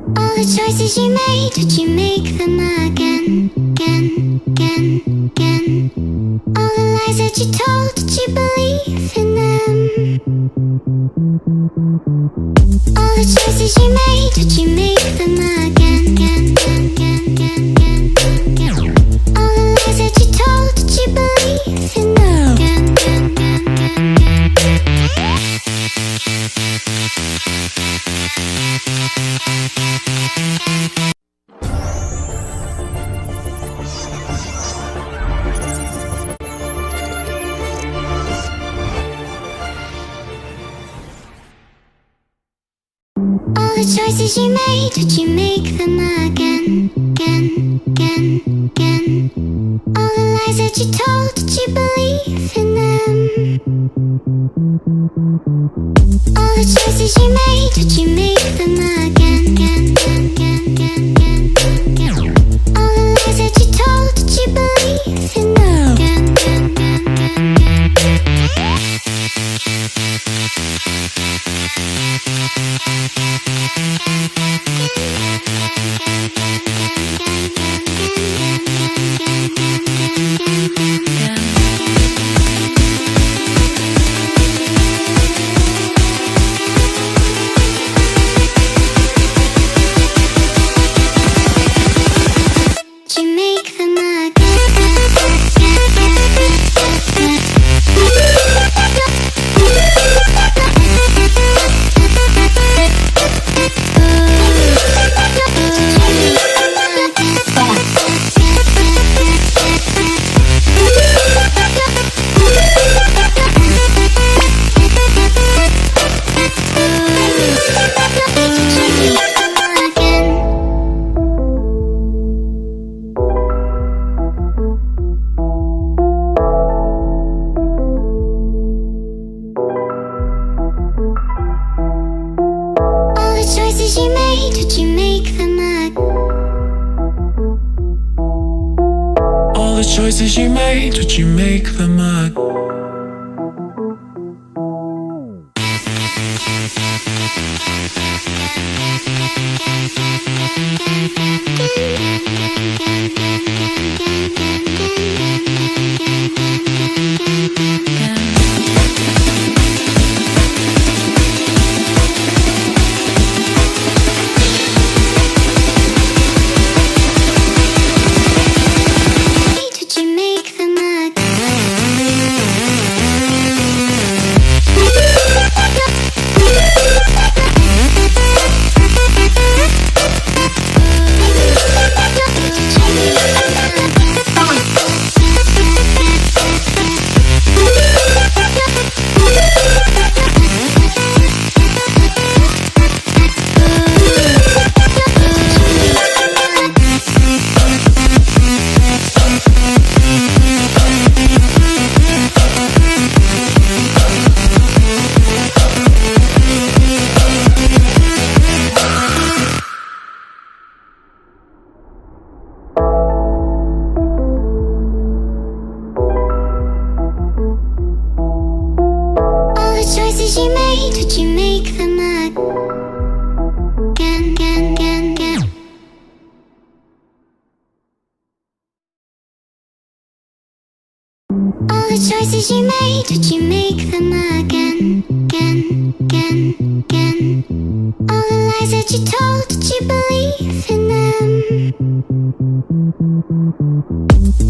All the choices you made, would you make them again, again, again, again? All the lies that you told, did you believe in them? All the choices you made, would you make them again, again, again, again, again, again? All the lies that you told, did you believe in them? Again, again, again, again, again. All the choices you made, would you make them again, again, again, again? All the lies that you told, did you believe in them? All the choices you made, would you make them again, again, again, again, again, again? All the lies that you told, did you believe in them? Again, again, again, again, again. Choices you made, would you make them again? All the choices you made, would you make them again, again, again, again? All the lies that you told, did you believe in them?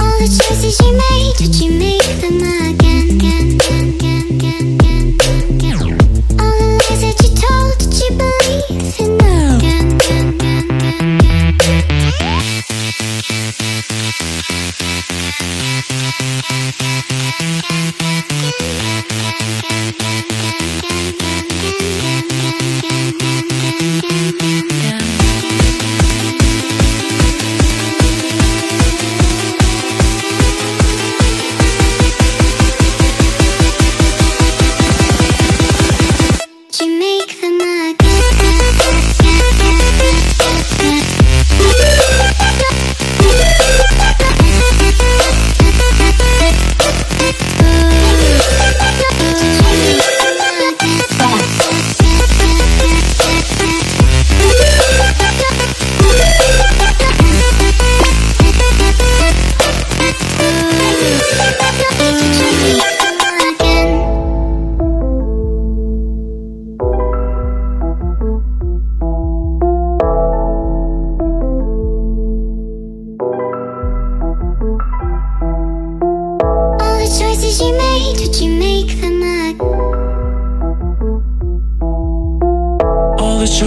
All the choices you made, would you make them again, again, again, again, again, again? All the lies that you told, did you believe in them? Again, again, again, again,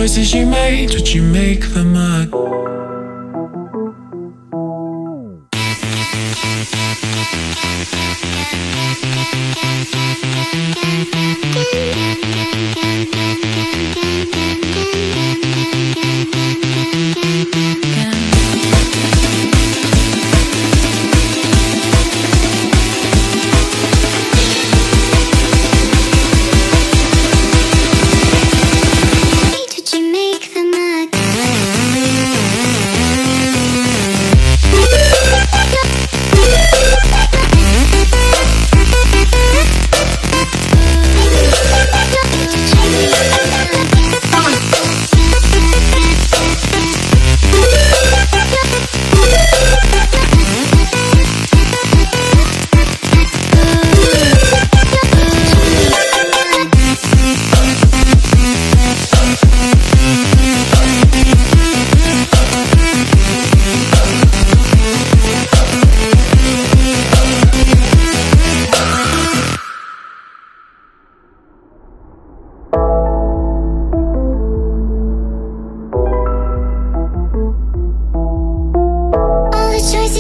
choices you made, would you make them again?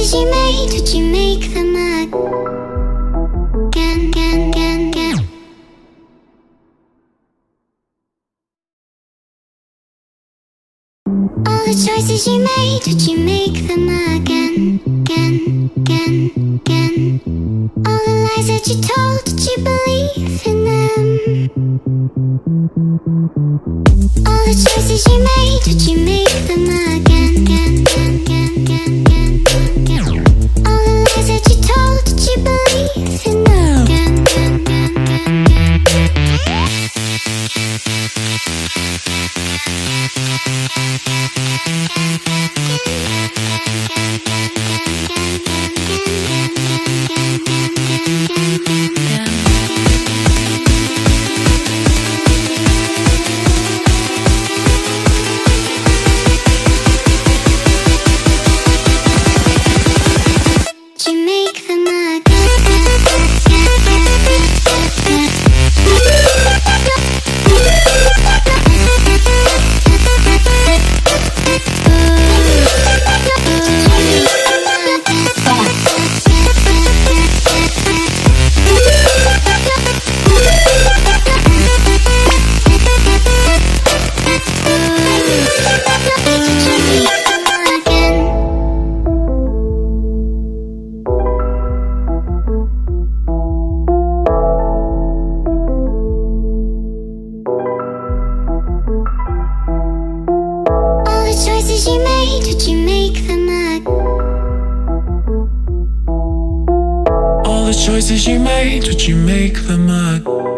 You made, would you make them again, again, again, again? All the choices you made, would you make them again, again, again, again? All the lies that you told, did you believe in them? All the choices you made, would you make them again, again, again, again, again, again? All the lies that you told, did you believe in them? Again, again, again, choices you made, would you make them All the choices you made, would you make them again?